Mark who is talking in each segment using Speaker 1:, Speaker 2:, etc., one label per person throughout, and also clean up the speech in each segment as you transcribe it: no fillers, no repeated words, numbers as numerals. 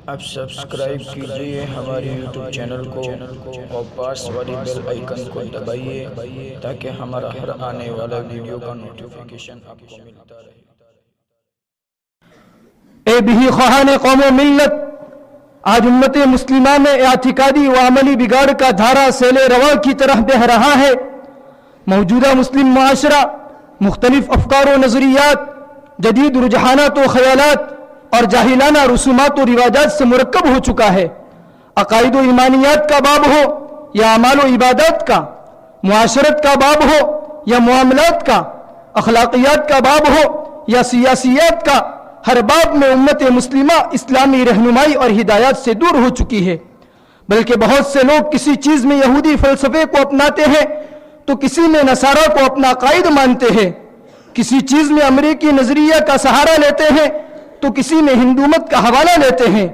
Speaker 1: اب سبسکرائب کیجئے ہمارے یوٹیوب چینل کو اور پاس والی بیل آئیکن کو دبائیے تاکہ ہمارا ہر آنے والا ویڈیو کا نوٹیفیکیشن آپ کو ملتا رہے۔
Speaker 2: اے بھی خواہان قوم و ملت، آج امت مسلمہ میں اعتقادی و عملی بگاڑ کا دھارا سیل رواں کی طرح بہہ رہا ہے۔ موجودہ مسلم معاشرہ مختلف افکار و نظریات، جدید رجحانات و خیالات اور جاہلانہ رسومات و رواجات سے مرکب ہو چکا ہے۔ عقائد و ایمانیات کا باب ہو یا اعمال و عبادات کا، معاشرت کا باب ہو یا معاملات کا، اخلاقیات کا باب ہو یا سیاسیات کا، ہر باب میں امت مسلمہ اسلامی رہنمائی اور ہدایات سے دور ہو چکی ہے۔ بلکہ بہت سے لوگ کسی چیز میں یہودی فلسفے کو اپناتے ہیں تو کسی میں نصارہ کو اپنا قائد مانتے ہیں، کسی چیز میں امریکی نظریہ کا سہارا لیتے ہیں تو کسی میں ہندومت کا حوالہ لیتے ہیں۔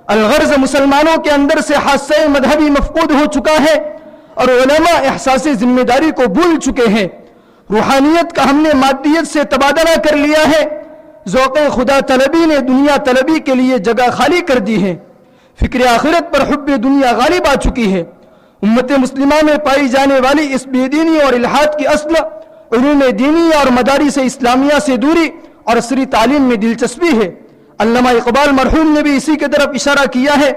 Speaker 2: الغرض مسلمانوں کے اندر سے حاسہ مذہبی مفقود ہو چکا ہے اور علماء احساس ذمہ داری کو بھول چکے ہیں۔ روحانیت کا ہم نے مادیت سے تبادلہ کر لیا ہے۔ ذوق خدا طلبی نے دنیا طلبی کے لیے جگہ خالی کر دی ہے۔ فکر آخرت پر حب دنیا غالب آ چکی ہے۔ امت مسلمہ میں پائی جانے والی اس بے دینی اور الحاد کی اصل علوم دینی اور مدارس اسلامیہ سے دوری اور عصری تعلیم میں دلچسپی ہے۔ علامہ اقبال مرحوم نے بھی اسی کی طرف اشارہ کیا ہے۔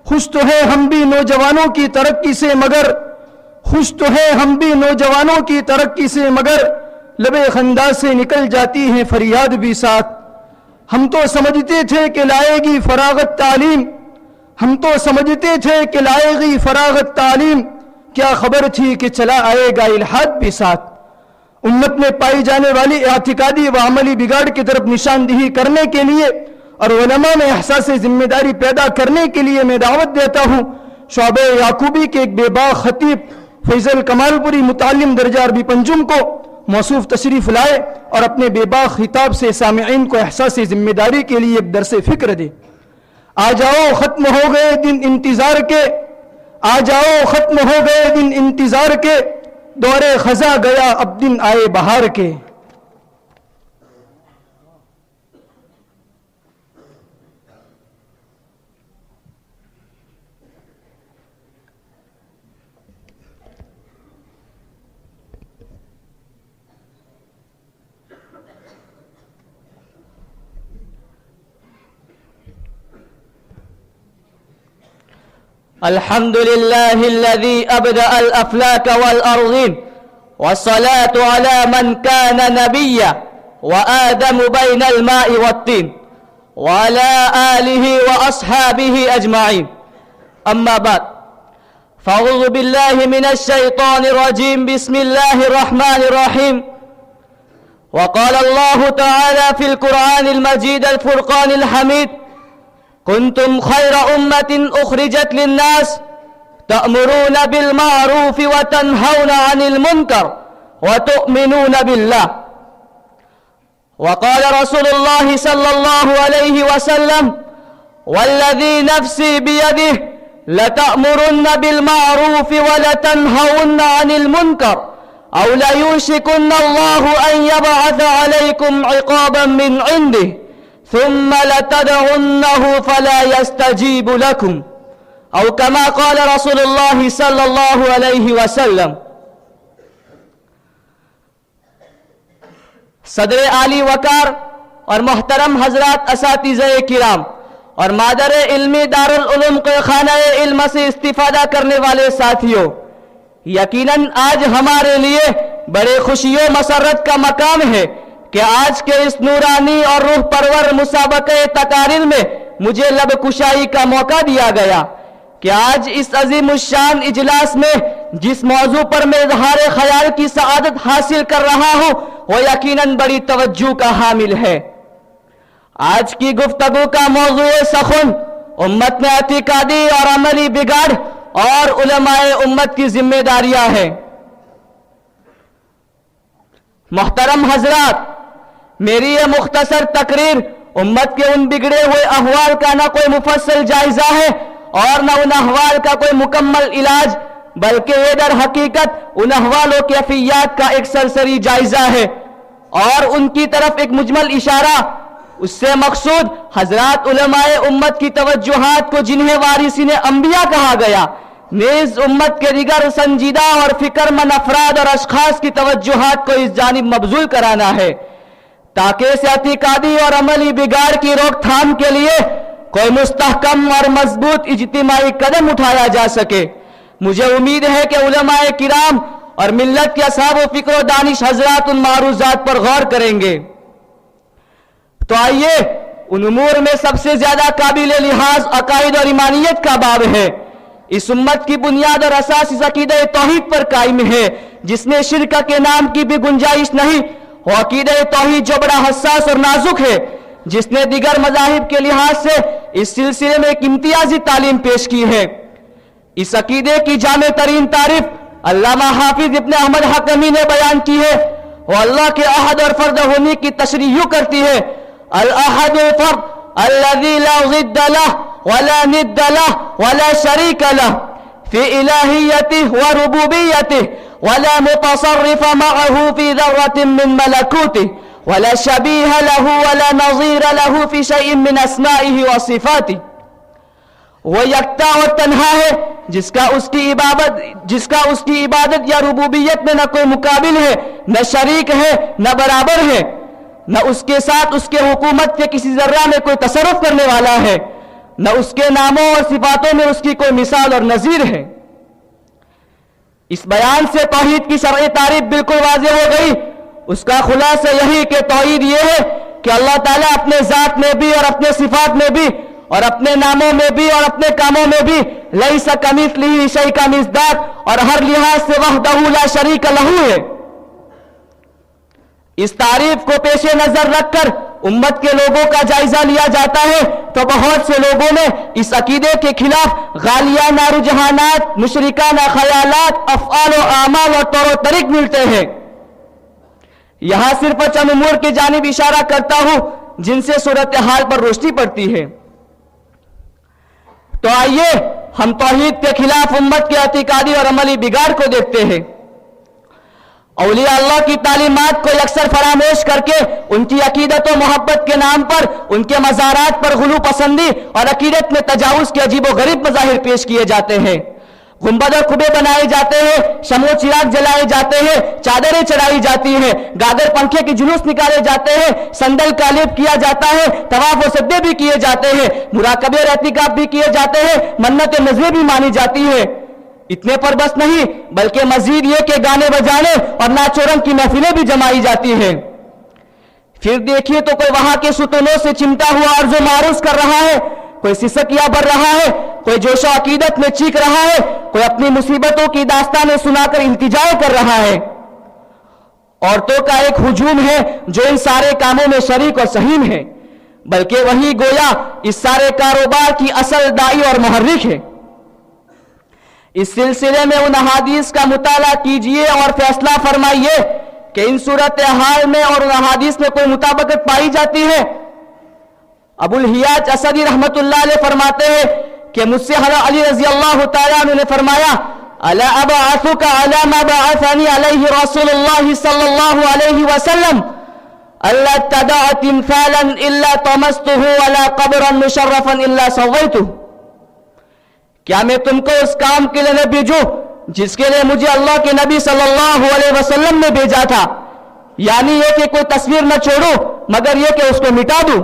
Speaker 2: خوش تو ہے ہم بھی نوجوانوں کی ترقی سے مگر، خوش تو ہے ہم بھی نوجوانوں کی ترقی سے مگر، لب خندا سے نکل جاتی ہے فریاد بھی ساتھ۔ ہم تو سمجھتے تھے کہ لائے گی فراغت تعلیم، ہم تو سمجھتے تھے کہ لائے گی فراغت تعلیم، کیا خبر تھی کہ چلا آئے گا الحاد بھی ساتھ۔ امت میں پائی جانے والی اعتقادی و عملی بگاڑ کی طرف نشاندہی کرنے کے لیے اور علماء میں احساس ذمہ داری پیدا کرنے کے لیے میں دعوت دیتا ہوں شعبہ یعقوبی کے ایک بے باک خطیب فیض الکمال پوری متعلم درجہ عربی پنجم کو موصوف تشریف لائے اور اپنے بے باک خطاب سے سامعین کو احساس ذمہ داری کے لیے ایک درس فکر دے۔ آ جاؤ ختم ہو گئے دن انتظار کے، آ جاؤ ختم ہو گئے دن انتظار کے، دور خزاں گیا اب دن آئے بہار کے۔
Speaker 3: الحمد لله الذي أبدأ الأفلاك والأرضين، والصلاة على من كان نبيا وآدم بين الماء والطين، وعلى آله وأصحابه أجمعين. أما بعد، فأعوذ بالله من الشيطان الرجيم. بسم الله الرحمن الرحيم. وقال الله تعالى في القرآن المجيد الفرقان الحميد: كنتم خير أمة أخرجت للناس تأمرون بالمعروف وتنهون عن المنكر وتؤمنون بالله. وقال رسول الله صلى الله عليه وسلم: والذي نفسي بيده لتأمرن بالمعروف ولتنهون عن المنكر أو ليوشكن الله أن يبعث عليكم عقابا من عنده ثم لتدعونه فلا يستجيب لكم، أو كما قال رسول الله صلى الله عليه وسلم. صدر عالی وقار اور محترم حضرات اساتذہ کرام اور مادر علمی دارالعلوم کے خانہ علم سے استفادہ کرنے والے ساتھیوں، یقیناً آج ہمارے لیے بڑے خوشی و مسرت کا مقام ہے کہ آج کے اس نورانی اور روح پرور مسابقہ تقاریر میں مجھے لب کشائی کا موقع دیا گیا کہ آج اس عظیم الشان اجلاس میں جس موضوع پر میں اظہار خیال کی سعادت حاصل کر رہا ہوں وہ یقیناً بڑی توجہ کا حامل ہے۔ آج کی گفتگو کا موضوع سخن امت میں اعتقادی اور عملی بگاڑ اور علماء امت کی ذمہ داریاں ہیں۔ محترم حضرات، میری یہ مختصر تقریر امت کے ان بگڑے ہوئے احوال کا نہ کوئی مفصل جائزہ ہے اور نہ ان احوال کا کوئی مکمل علاج، بلکہ یہ در حقیقت ان احوال و کیفیات کا ایک سرسری جائزہ ہے اور ان کی طرف ایک مجمل اشارہ اس سے مقصود حضرات علماء امت کی توجہات کو جنہیں وارثین انبیاء کہا گیا نیز امت کے دیگر سنجیدہ اور فکر مند افراد اور اشخاص کی توجہات کو اس جانب مبذول کرانا ہے تاکہ اس اعتقادی اور عملی بگاڑ کی روک تھام کے لیے کوئی مستحکم اور مضبوط اجتماعی قدم اٹھایا جا سکے. مجھے امید ہے کہ علماء کرام اور ملت کے اصحاب و فکر و دانش حضرات ان معروضات پر غور کریں گے. تو آئیے ان امور میں سب سے زیادہ قابل لحاظ عقائد اور ایمانیت کا باب ہے. اس امت کی بنیاد اور اساس اس عقیدہ توحید پر قائم ہے جس میں شرک کے نام کی بھی گنجائش نہیں. وہ عقیدہ توحید جو بڑا حساس اور نازک ہے جس نے دیگر مذاہب کے لحاظ سے اس سلسلے میں ایک امتیازی تعلیم پیش کی ہے. اس عقیدے کی جامع ترین تعریف علامہ حافظ ابن احمد حکمی نے بیان کی ہے. وہ اللہ کے احد اور فرد ہونے کی تشریح یوں کرتی ہے: الاحد الفرد الذي لا ضد له ولا ند له ولا شريك له في الہیته وربوبیته ولا متصرف معه في ذرة من ملكوته ولا شبیہ له ولا نظیر له في شيء من اسمائه وصفاته. وہ یکتا اور تنہا ہے جس کا اس کی عبادت یا ربوبیت میں نہ کوئی مقابل ہے، نہ شریک ہے، نہ برابر ہے، نہ اس کے ساتھ اس کے حکومت کے کسی ذرہ میں کوئی تصرف کرنے والا ہے، نہ اس کے ناموں اور صفاتوں میں اس کی کوئی مثال اور نظیر ہے. اس بیان سے توحید کی شرعی تعریف بالکل واضح ہو گئی. اس کا خلاصہ یہی کہ توحید یہ ہے کہ اللہ تعالیٰ اپنے ذات میں بھی اور اپنے صفات میں بھی اور اپنے ناموں میں بھی اور اپنے کاموں میں بھی لیس کمثلہ شیء کا مصداق اور ہر لحاظ سے وحدہ لا شریک لہ ہے. اس تعریف کو پیش نظر رکھ کر امت کے لوگوں کا جائزہ لیا جاتا ہے تو بہت سے لوگوں میں اس عقیدے کے خلاف غالیانہ رجحانات، مشرکانہ خیالات، افعال و اعمال اور طور و طریق ملتے ہیں. یہاں صرف چند امور کی جانب اشارہ کرتا ہوں جن سے صورتحال پر روشنی پڑتی ہے. تو آئیے ہم توحید کے خلاف امت کے اعتقادی اور عملی بگاڑ کو دیکھتے ہیں. اولیاء اللہ کی تعلیمات کو اکثر فراموش کر کے ان کی عقیدت و محبت کے نام پر ان کے مزارات پر غلو پسندی اور عقیدت میں تجاوز کے عجیب و غریب مظاہر پیش کیے جاتے ہیں. گنبد اور قبے بنائے جاتے ہیں، شمع و چراغ جلائے جاتے ہیں، چادریں چڑھائی جاتی ہیں، گاگر پنکھے کے جلوس نکالے جاتے ہیں، صندل کا لیپ کیا جاتا ہے، طواف و سجدے بھی کیے جاتے ہیں، مراقبے اور اعتکاف بھی کیے جاتے ہیں، منت و نذریں بھی مانی جاتی ہیں. اتنے پر بس نہیں بلکہ مزید یہ کہ گانے بجانے اور ناچ و رنگ کی محفلیں بھی جمائی جاتی ہیں. پھر دیکھیے تو کوئی وہاں کے ستونوں سے چمٹا ہوا عرض و معروض کر رہا ہے، کوئی سسکیا بھر رہا ہے، کوئی جوش و عقیدت میں چیخ رہا ہے، کوئی اپنی مصیبتوں کی داستانیں سنا کر التجا کر رہا ہے. عورتوں کا ایک ہجوم ہے جو ان سارے کاموں میں شریک اور سہیم ہے، بلکہ وہی گویا اس سارے کاروبار کی اصل دائی اور محرک ہے. اس سلسلے میں ان احادیث کا مطالعہ کیجئے اور فیصلہ فرمائیے کہ ان صورتحال میں اور ان احادیث میں کوئی مطابقت پائی جاتی ہے. ابو الحیاج اسدی رحمت اللہ علیہ فرماتے ہیں کہ مجھ سے حضرت علی رضی اللہ تعالیٰ عنہ نے فرمایا: الا ابعثک علی ما بعثنی علیہ رسول اللہ صلی اللہ علیہ وسلم الا تدع تمثالا الا طمسته ولا قبرا مشرفا الا سویته. کیا میں تم کو اس کام کے لیے نہ بھیجوں جس کے لیے مجھے اللہ کے نبی صلی اللہ علیہ وسلم نے بھیجا تھا، یعنی یہ کہ کوئی تصویر نہ چھوڑوں مگر یہ کہ اس کو مٹا دوں،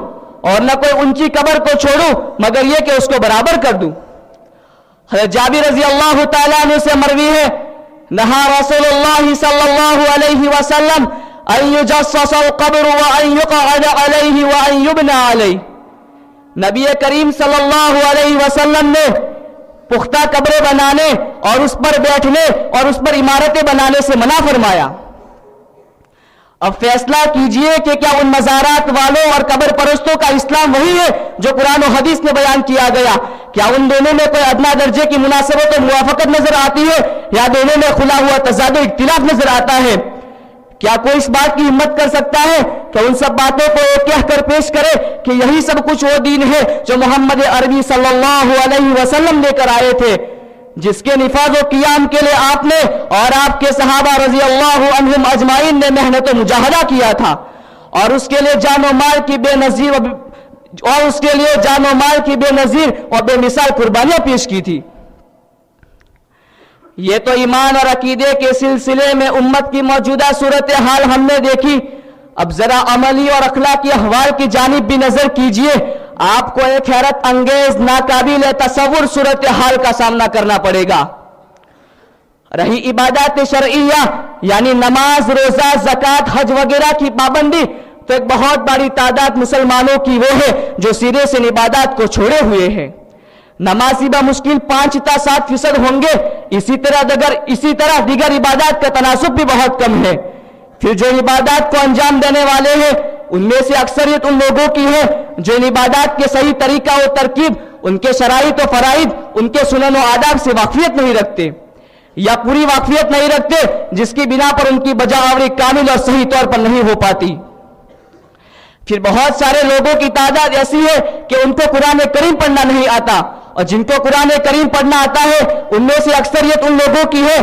Speaker 3: اور نہ کوئی اونچی قبر کو چھوڑوں مگر یہ کہ اس کو برابر کر دوں. حضرت جابر رضی اللہ تعالیٰ عنہ سے مروی ہے: نہا رسول اللہ صلی اللہ علیہ وسلم ان یجصص القبر وان یقعد علیہ وان یبنى علیہ. نبی کریم صلی اللہ علیہ وسلم نے پختہ قبریں بنانے اور اس پر بیٹھنے اور اس پر عمارتیں بنانے سے منع فرمایا. اب فیصلہ کیجئے کہ کیا ان مزارات والوں اور قبر پرستوں کا اسلام وہی ہے جو قرآن و حدیث میں بیان کیا گیا؟ کیا ان دونوں میں کوئی ادنا درجے کی مناسبت و موافقت نظر آتی ہے یا دونوں میں کھلا ہوا تضاد و اختلاف نظر آتا ہے؟ کیا کوئی اس بات کی ہمت کر سکتا ہے کہ ان سب باتوں کو کہہ کر پیش کرے کہ یہی سب کچھ وہ دین ہے جو محمد عربی صلی اللہ علیہ وسلم لے کر آئے تھے، جس کے نفاذ و قیام کے لیے آپ نے اور آپ کے صحابہ رضی اللہ عنہم اجمعین نے محنت و مجاہدہ کیا تھا، اور اس کے لیے جان و مال کی بے نظیر اور بے مثال قربانیاں پیش کی تھی۔ یہ تو ایمان اور عقیدے کے سلسلے میں امت کی موجودہ صورتحال ہم نے دیکھی۔ اب ذرا عملی اور اخلاقی احوال کی جانب بھی نظر کیجئے، آپ کو ایک حیرت انگیز ناقابل تصور صورتحال کا سامنا کرنا پڑے گا۔ رہی عبادات شرعیہ یعنی نماز، روزہ، زکوٰۃ، حج وغیرہ کی پابندی، تو ایک بہت بڑی تعداد مسلمانوں کی وہ ہے جو سرے سے عبادات کو چھوڑے ہوئے ہیں۔ نمازی بمشکل 5 تا 7% ہوں گے، اسی طرح دیگر عبادات کا تناسب بھی بہت کم ہے۔ پھر جو عبادات کو انجام دینے والے ہیں ان میں سے اکثریت ان لوگوں کی ہے جو ان عبادات کے صحیح طریقہ و ترکیب، ان کے شرائط و فرائض، ان کے سنن و آداب سے واقفیت نہیں رکھتے، یا پوری واقفیت نہیں رکھتے، جس کی بنا پر ان کی بجاوری کامل اور صحیح طور پر نہیں ہو پاتی۔ پھر بہت سارے لوگوں کی تعداد ایسی ہے کہ ان کو قرآن کریم پڑھنا نہیں آتا، اور جن کو قرآن کریم پڑھنا آتا ہے ان میں سے اکثریت ان لوگوں کی ہے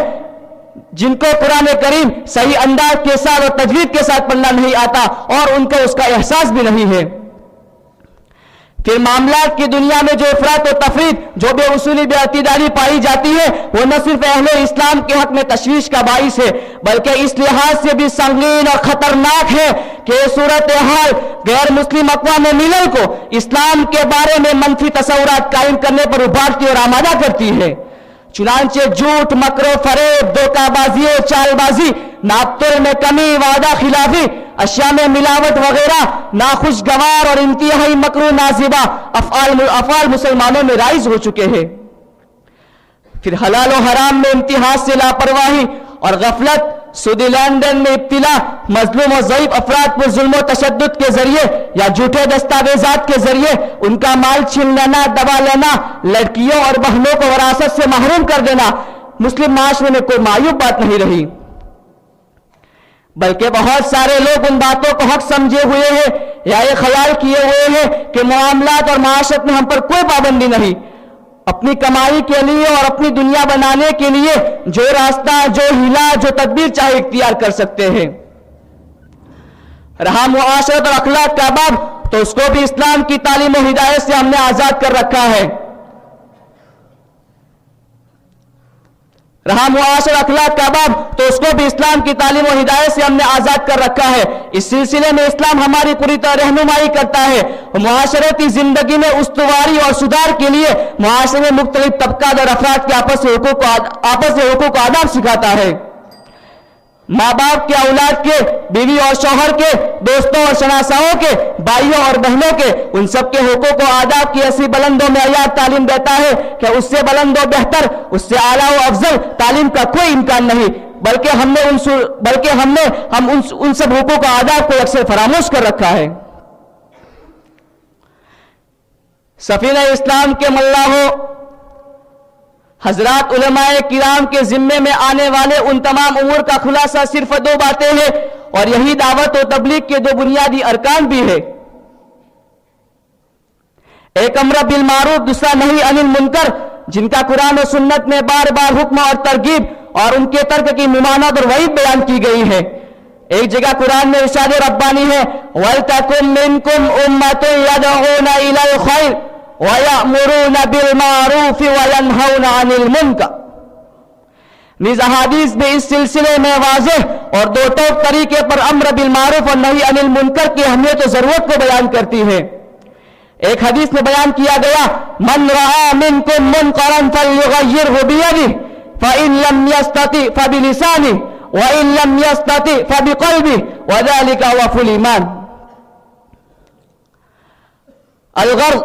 Speaker 3: جن کو قرآن کریم صحیح انداز کے ساتھ اور تجوید کے ساتھ پڑھنا نہیں آتا، اور ان کو اس کا احساس بھی نہیں ہے۔ پھر معاملات کی دنیا میں جو افراط و تفریط، جو بے اصولی بے اعتدالی پائی جاتی ہے، وہ نہ صرف اہل اسلام کے حق میں تشویش کا باعث ہے بلکہ اس لحاظ سے بھی سنگین اور خطرناک ہے کہ یہ صورتحال غیر مسلم اقوام ملل کو اسلام کے بارے میں منفی تصورات قائم کرنے پر ابھارتی اور آمادہ کرتی ہے۔ چنانچہ جھوٹ، مکر و فریب، دھوکہ بازی و چال بازی، ناپتول میں کمی، وعدہ خلافی، اشیاء میں ملاوٹ وغیرہ ناخوشگوار اور انتہائی مکروہ نازیبہ افعال مسلمانوں میں رائج ہو چکے ہیں۔ پھر حلال و حرام میں امتیاز سے لاپرواہی اور غفلت، سود لین دین میں ابتلا، مظلوم و ضعیف افراد پر ظلم و تشدد کے ذریعے یا جھوٹے دستاویزات کے ذریعے ان کا مال چھین لینا، دبا لینا، لڑکیوں اور بہنوں کو وراثت سے محروم کر دینا، مسلم معاشرے میں کوئی معیوب بات نہیں رہی۔ بلکہ بہت سارے لوگ ان باتوں کو حق سمجھے ہوئے ہیں یا یہ خیال کیے ہوئے ہیں کہ معاملات اور معاشرت میں ہم پر کوئی پابندی نہیں، اپنی کمائی کے لیے اور اپنی دنیا بنانے کے لیے جو راستہ، جو ہیلا، جو تدبیر چاہے اختیار کر سکتے ہیں۔ رہا معاشرت اور اخلاق کا باب، تو اس کو بھی اسلام کی تعلیم و ہدایت سے ہم نے آزاد کر رکھا ہے۔ رہا معاشرت اخلاق کا باب، تو اس کو بھی اسلام کی تعلیم و ہدایت سے ہم نے آزاد کر رکھا ہے۔ اس سلسلے میں اسلام ہماری پوری طرح رہنمائی کرتا ہے، معاشرتی زندگی میں استواری اور سدھار کے لیے معاشرے میں مختلف طبقات اور افراد کے آپس سے حقوق و آداب سکھاتا ہے۔ ماں باپ کے، اولاد کے، بیوی اور شوہر کے، دوستوں اور شناساؤں کے، بھائیوں اور بہنوں کے، ان سب کے حقوق و آداب کی ایسی بلند و معیار تعلیم دیتا ہے کہ اس سے بلند و بہتر، اس سے اعلیٰ و افضل تعلیم کا کوئی امکان نہیں، بلکہ ہم نے ان سب حقوق و آداب کو اکثر فراموش کر رکھا ہے۔ سفینہ اسلام کے ملاحوں حضرات علماء کرام کے ذمے میں آنے والے ان تمام امور کا خلاصہ صرف 2 باتیں ہیں، اور یہی دعوت و تبلیغ کے 2 بنیادی ارکان بھی ہے۔ ایک امر بالمعروف، دوسرا نہی عن المنکر، جن کا قرآن و سنت میں بار بار حکم اور ترغیب اور ان کے ترک کی ممانعت اور وعید بیان کی گئی ہے۔ ایک جگہ قرآن میں ارشاد ربانی ہے وَلْتَكُن مِّنكُمْ أُمَّةٌ يَدْعُونَ إِلَى الْخَيْرِ وَيَأْمُرُونَ بِالْمَعْرُوفِ وَيَنْهَوْنَ عَنِ الْمُنكَرِ۔ نیز احادیث میں اس سلسلے میں واضح اور 2 ٹوک طریقے پر امر بالمعروف اور نہی عن المنکر کی اہمیت و ضرورت کو بیان کرتی ہے۔ ایک حدیث میں بیان کیا گیا من رأى منكم منکرا فليغيره بيده فإن لم يستطع فبلسانه وإن لم يستطع فبقلبه وذلك ضعف الإيمان۔ الغرض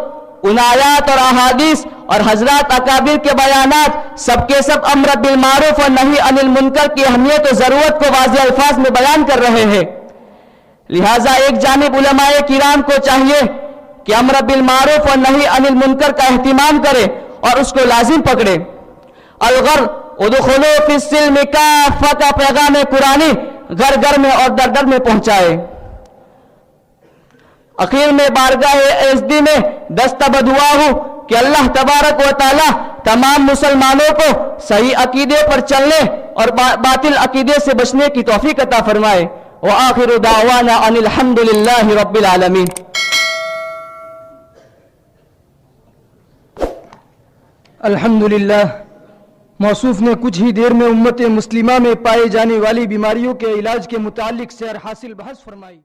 Speaker 3: ان آیات اور احادیث اور حضرات اکابر کے بیانات سب کے سب امر بالمعروف اور نہی عن المنکر کی اہمیت و ضرورت کو واضح الفاظ میں بیان کر رہے ہیں۔ لہٰذا ایک جانب علماء کرام کو چاہیے کہ امر بالمعروف اور نہی عن المنکر کا اہتمام کرے اور اس کو لازم پکڑے۔ الغرض ادخلوا فی السلم کافہ کا پیغام قرآنی گھر گھر میں اور در در میں پہنچائے۔ اخیر میں بارگاہ عزدی میں دستبد ہوا ہوں کہ اللہ تبارک و تعالی تمام مسلمانوں کو صحیح عقیدے پر چلنے اور باطل عقیدے سے بچنے کی توفیق عطا فرمائے۔ وآخر دعوانا ان الحمد للہ رب العالمین.
Speaker 2: الحمدللہ. موصوف نے کچھ ہی دیر میں امت مسلمہ میں پائے جانے والی بیماریوں کے علاج کے متعلق سیر حاصل بحث فرمائی.